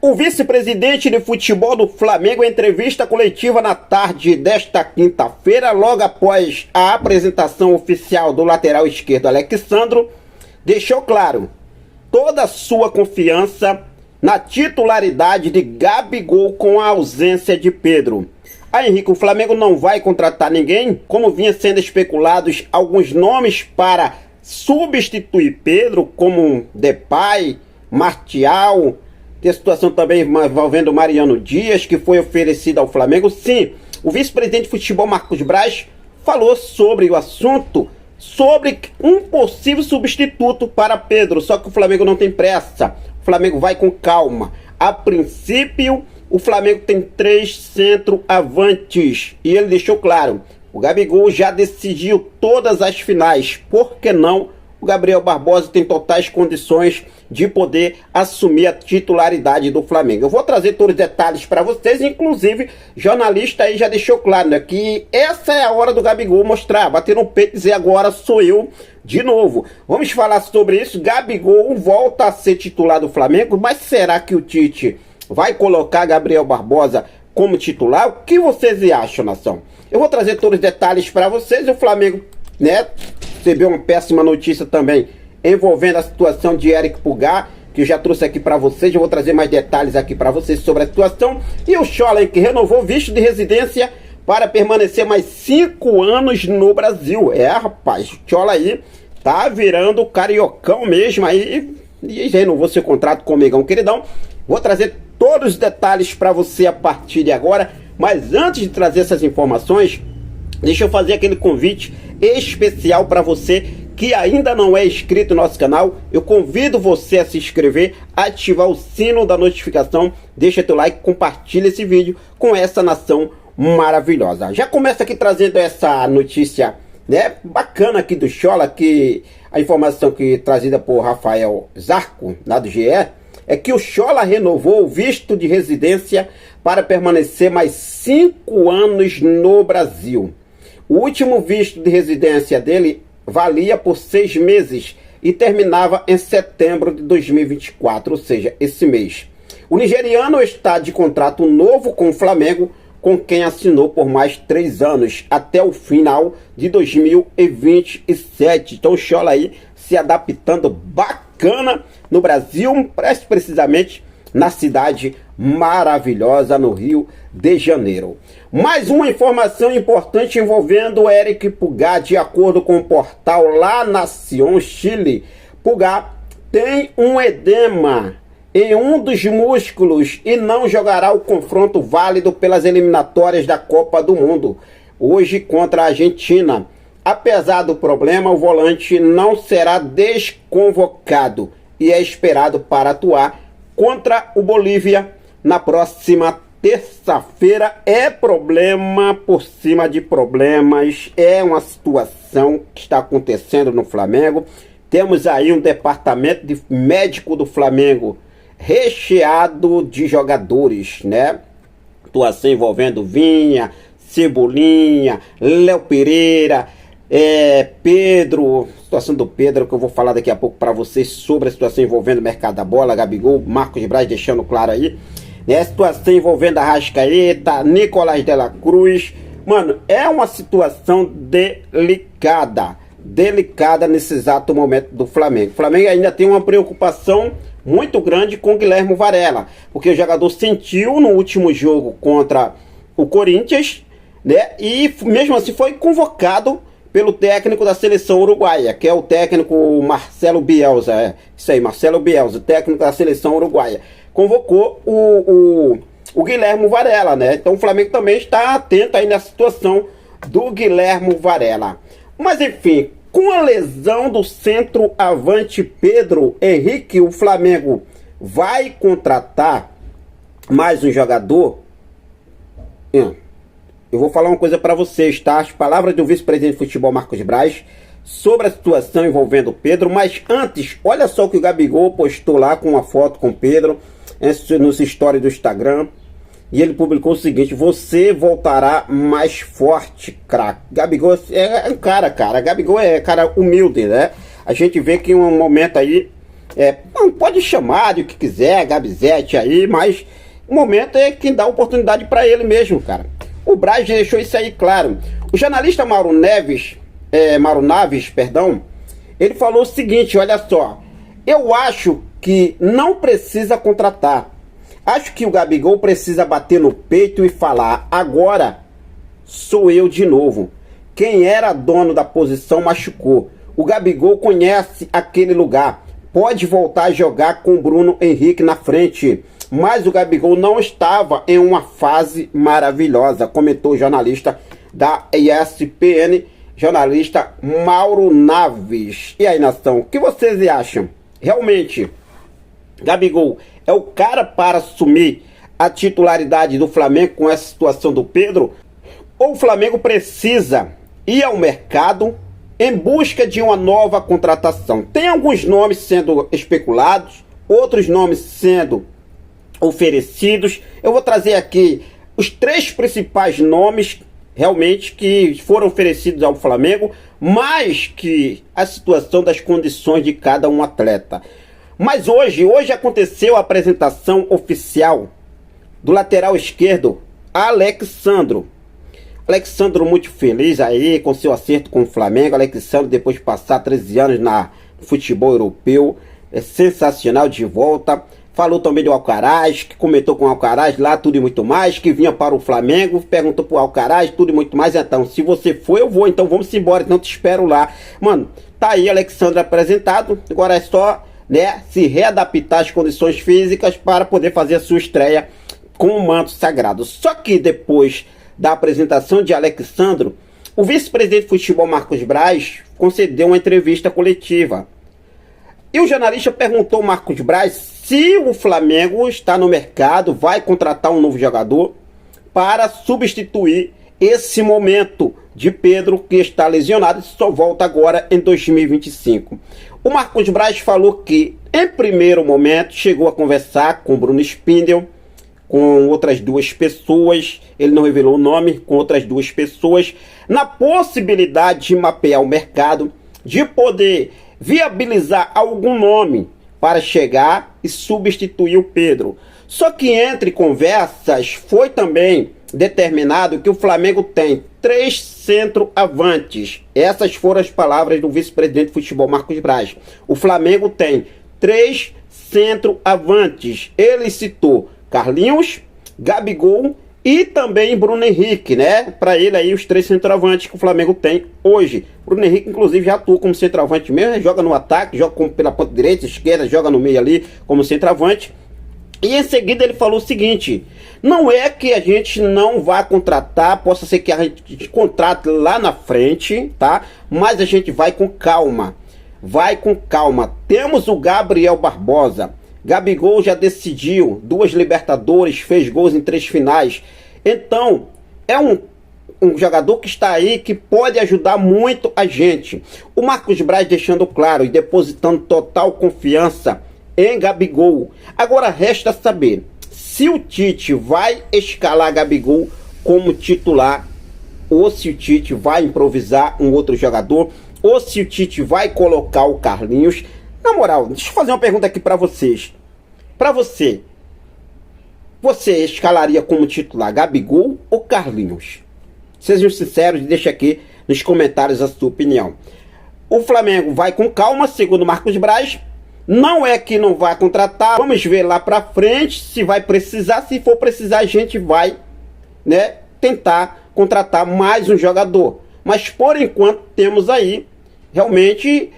O vice-presidente de futebol do Flamengo, em entrevista coletiva na tarde desta quinta-feira, logo após a apresentação oficial do lateral esquerdo Alexandro, deixou claro toda a sua confiança na titularidade de Gabigol com a ausência de Pedro. Henrique, o Flamengo não vai contratar ninguém, como vinha sendo especulados alguns nomes para substituir Pedro, como Depay, Martial. Tem a situação também envolvendo Mariano Dias, que foi oferecido ao Flamengo. Sim, o vice-presidente de futebol, Marcos Braz, falou sobre o assunto, sobre um possível substituto para Pedro. Só que o Flamengo não tem pressa. O Flamengo vai com calma. A princípio, o Flamengo tem 3 centroavantes. E ele deixou claro, o Gabigol já decidiu todas as finais. Por que não? O Gabriel Barbosa tem totais condições de poder assumir a titularidade do Flamengo. Eu vou trazer todos os detalhes para vocês, inclusive jornalista aí já deixou claro, né, que essa é a hora do Gabigol mostrar, bater no peito e dizer agora sou eu de novo. Vamos falar sobre isso. Gabigol volta a ser titular do Flamengo, mas será que o Tite vai colocar Gabriel Barbosa como titular? O que vocês acham, nação? Eu vou trazer todos os detalhes para vocês. O Flamengo, né, recebeu uma péssima notícia também envolvendo a situação de Eric Pulgar, que eu já trouxe aqui para vocês. Eu vou trazer mais detalhes aqui para vocês sobre a situação. E o Scholler, que renovou o visto de residência para permanecer mais 5 anos no Brasil. É, rapaz, o Scholler aí tá virando cariocão mesmo aí e renovou seu contrato com o Mengão, queridão. Vou trazer todos os detalhes para você a partir de agora. Mas antes de trazer essas informações, deixa eu fazer aquele convite especial para você que ainda não é inscrito no nosso canal. Eu convido você a se inscrever, ativar o sino da notificação, deixa teu like, compartilha esse vídeo com essa nação maravilhosa. Já começa aqui trazendo essa notícia, né, bacana aqui do Scholler, que a informação que trazida por Rafael Zarco, lá do GE, é que o Scholler renovou o visto de residência para permanecer mais 5 anos no Brasil. O último visto de residência dele valia por 6 meses e terminava em setembro de 2024, ou seja, esse mês. O nigeriano está de contrato novo com o Flamengo, com quem assinou por mais 3 anos, até o final de 2027. Então o Scholler aí se adaptando bacana no Brasil, precisamente na cidade maravilhosa no Rio de Janeiro. Mais uma informação importante envolvendo o Eric Pulgar. De acordo com o portal La Nación Chile, Pulgar tem um edema em um dos músculos e não jogará o confronto válido pelas eliminatórias da Copa do Mundo, hoje contra a Argentina. Apesar do problema, o volante não será desconvocado e é esperado para atuar contra o Bolívia na próxima terça-feira. É problema por cima de problemas, é uma situação que está acontecendo no Flamengo. Temos aí um departamento de médico do Flamengo recheado de jogadores, né? Atuação envolvendo Vinha, Cebolinha, Léo Pereira, Pedro, situação do Pedro, que eu vou falar daqui a pouco para vocês sobre a situação envolvendo o mercado da bola, Gabigol, Marcos Braz deixando claro aí, né? A situação envolvendo a Arrascaeta, Nicolás de la Cruz. Mano, é uma situação delicada nesse exato momento do Flamengo. O Flamengo ainda tem uma preocupação muito grande com o Guilherme Varela, porque o jogador sentiu no último jogo contra o Corinthians, né? E mesmo assim foi convocado pelo técnico da seleção uruguaia, que é o técnico Marcelo Bielsa. Isso aí, Marcelo Bielsa, técnico da seleção uruguaia. Convocou o Guilherme Varela, né? Então o Flamengo também está atento aí na situação do Guilherme Varela. Mas enfim, com a lesão do centroavante Pedro Henrique, o Flamengo vai contratar mais um jogador? Eu vou falar uma coisa para vocês, tá? As palavras do vice-presidente de futebol, Marcos Braz, sobre a situação envolvendo o Pedro. Mas antes, olha só o que o Gabigol postou lá com uma foto com o Pedro nos stories do Instagram. E ele publicou o seguinte: você voltará mais forte, craque. Gabigol é um cara. Gabigol é cara humilde, né? A gente vê que em um momento aí Pode chamar de o que quiser, Gabizete aí, mas o momento é quem dá oportunidade para ele mesmo, cara. O Braz deixou isso aí claro. O jornalista Mauro Naves, ele falou o seguinte, olha só. Eu acho que não precisa contratar. Acho que o Gabigol precisa bater no peito e falar, agora sou eu de novo. Quem era dono da posição machucou. O Gabigol conhece aquele lugar. Pode voltar a jogar com o Bruno Henrique na frente. Mas o Gabigol não estava em uma fase maravilhosa, comentou o jornalista da ESPN, jornalista Mauro Naves. E aí, nação, o que vocês acham? Realmente, Gabigol é o cara para assumir a titularidade do Flamengo com essa situação do Pedro? Ou o Flamengo precisa ir ao mercado em busca de uma nova contratação? Tem alguns nomes sendo especulados, outros nomes sendo oferecidos. Eu vou trazer aqui os 3 principais nomes realmente que foram oferecidos ao Flamengo, mais que a situação das condições de cada um atleta. Mas hoje aconteceu a apresentação oficial do lateral esquerdo, Alexandro. Alexandro muito feliz aí com seu acerto com o Flamengo. Alexandro, depois de passar 13 anos no futebol europeu, é sensacional de volta. Falou também do Alcaraz, que comentou com o Alcaraz lá, tudo e muito mais, que vinha para o Flamengo, perguntou pro Alcaraz, tudo e muito mais. Então, se você for, eu vou, então vamos embora, então te espero lá. Mano, tá aí Alexandre apresentado, agora é só, né, se readaptar às condições físicas para poder fazer a sua estreia com o manto sagrado. Só que depois da apresentação de Alexandro, o vice-presidente de futebol Marcos Braz concedeu uma entrevista coletiva. E o jornalista perguntou ao Marcos Braz se o Flamengo está no mercado, vai contratar um novo jogador para substituir esse momento de Pedro, que está lesionado e só volta agora em 2025. O Marcos Braz falou que, em primeiro momento, chegou a conversar com o Bruno Spindel, com outras 2 pessoas, ele não revelou o nome, com outras 2 pessoas, na possibilidade de mapear o mercado, de poder viabilizar algum nome para chegar e substituir o Pedro. Só que entre conversas foi também determinado que o Flamengo tem 3 centroavantes. Essas foram as palavras do vice-presidente de futebol Marcos Braz. O Flamengo tem 3 centroavantes. Ele citou Carlinhos, Gabigol e também Bruno Henrique, né? Para ele aí os 3 centroavantes que o Flamengo tem hoje. Bruno Henrique inclusive já atua como centroavante mesmo, joga no ataque, joga pela ponta direita, esquerda, joga no meio ali como centroavante. E em seguida ele falou o seguinte: não é que a gente não vá contratar, possa ser que a gente contrate lá na frente, tá? Mas a gente vai com calma. Vai com calma. Temos o Gabriel Barbosa. Gabigol já decidiu 2 Libertadores, fez gols em 3 finais. Então, é um jogador que está aí, que pode ajudar muito a gente. O Marcos Braz deixando claro e depositando total confiança em Gabigol. Agora resta saber se o Tite vai escalar Gabigol como titular, ou se o Tite vai improvisar um outro jogador, ou se o Tite vai colocar o Carlinhos. Na moral, deixa eu fazer uma pergunta aqui para vocês. Para você escalaria como titular Gabigol ou Carlinhos? Sejam sinceros e deixe aqui nos comentários a sua opinião. O Flamengo vai com calma, segundo Marcos Braz. Não é que não vai contratar. Vamos ver lá para frente se vai precisar. Se for precisar, a gente vai, né, tentar contratar mais um jogador. Mas por enquanto temos aí realmente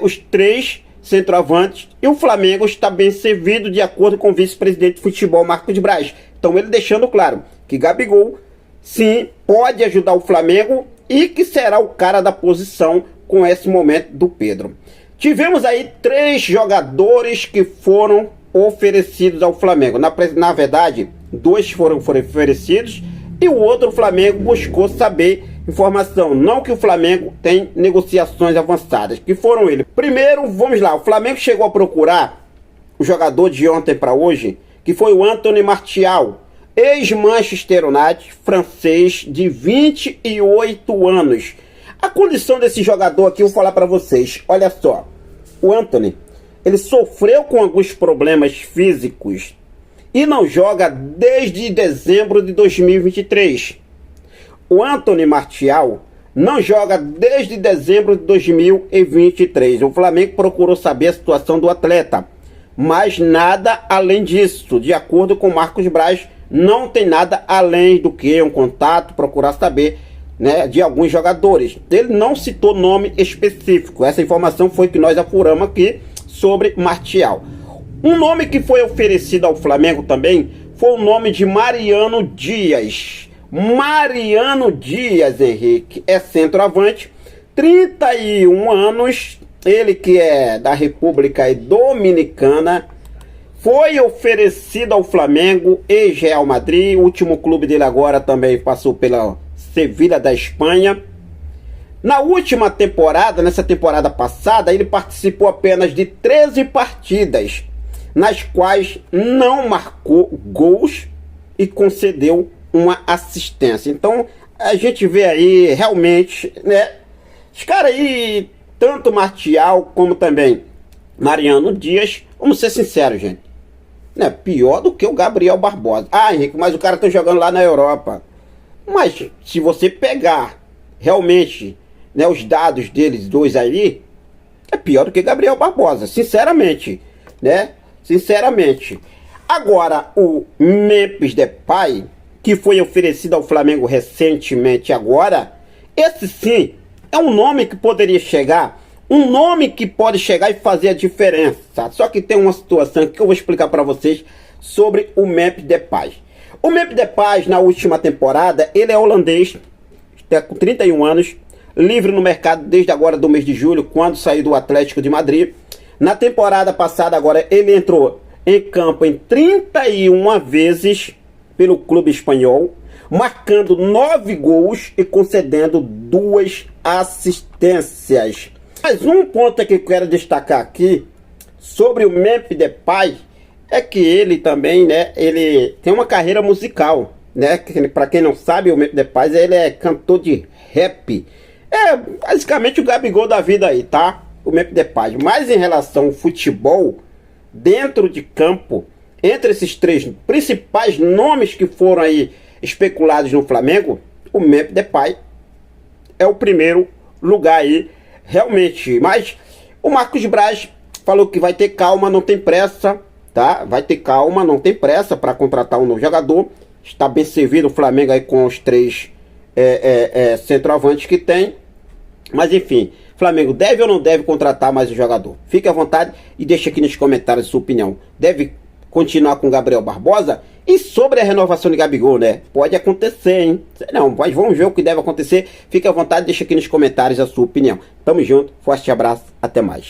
os 3 centroavantes, e o Flamengo está bem servido, de acordo com o vice-presidente de futebol Marcos Braz. Então ele deixando claro que Gabigol sim pode ajudar o Flamengo e que será o cara da posição com esse momento do Pedro. Tivemos aí 3 jogadores que foram oferecidos ao Flamengo. Na verdade, 2 foram oferecidos e o outro, o Flamengo buscou saber informação. Não que o Flamengo tem negociações avançadas, que foram eles. Primeiro, vamos lá, o Flamengo chegou a procurar o jogador de ontem para hoje, que foi o Anthony Martial, ex-Manchester United, francês, de 28 anos. A condição desse jogador aqui, eu vou falar para vocês. Olha só, o Anthony ele sofreu com alguns problemas físicos e não joga desde dezembro de 2023. O Anthony Martial não joga desde dezembro de 2023. O Flamengo procurou saber a situação do atleta, mas nada além disso. De acordo com Marcos Braz, não tem nada além do que um contato, procurar saber, né, de alguns jogadores. Ele não citou nome específico. Essa informação foi que nós apuramos aqui sobre Martial. Um nome que foi oferecido ao Flamengo também foi o nome de Mariano Dias. Mariano Dias, Henrique, é centroavante, 31 anos, ele que é da República Dominicana, foi oferecido ao Flamengo, ex-Real Madrid, o último clube dele agora também passou pela Sevilha da Espanha. Na última temporada, nessa temporada passada, ele participou apenas de 13 partidas, nas quais não marcou gols e concedeu uma assistência. Então a gente vê aí realmente, né, os caras aí, tanto Martial como também Mariano Dias, vamos ser sinceros, gente, né, pior do que o Gabriel Barbosa. Ah, Henrique, mas o cara tá jogando lá na Europa. Mas se você pegar realmente, né, os dados deles dois aí, é pior do que Gabriel Barbosa, sinceramente, né, sinceramente. Agora o Memphis Depay, que foi oferecido ao Flamengo recentemente agora, esse sim é um nome que poderia chegar, um nome que pode chegar e fazer a diferença. Só que tem uma situação que eu vou explicar para vocês sobre o Memphis Depay. O Memphis Depay, na última temporada, ele é holandês, está com 31 anos, livre no mercado desde agora do mês de julho, quando saiu do Atlético de Madrid. Na temporada passada agora ele entrou em campo em 31 vezes pelo clube espanhol, marcando 9 gols e concedendo 2 assistências. Mas um ponto que eu quero destacar aqui sobre o Memphis Depay é que ele também, né, ele tem uma carreira musical, né? Para quem não sabe, o Memphis Depay, ele é cantor de rap. É basicamente o Gabigol da vida aí, tá? O Memphis Depay. Mas em relação ao futebol, dentro de campo, entre esses três principais nomes que foram aí especulados no Flamengo, o Memphis Depay é o primeiro lugar aí, realmente. Mas o Marcos Braz falou que vai ter calma, não tem pressa, tá? Vai ter calma, não tem pressa para contratar um novo jogador. Está bem servido o Flamengo aí com os três centroavantes que tem. Mas enfim, Flamengo deve ou não deve contratar mais um jogador? Fique à vontade e deixe aqui nos comentários a sua opinião. Deve continuar com Gabriel Barbosa? E sobre a renovação de Gabigol, né? Pode acontecer, hein? Não, mas vamos ver o que deve acontecer. Fique à vontade, deixa aqui nos comentários a sua opinião. Tamo junto, forte abraço, até mais.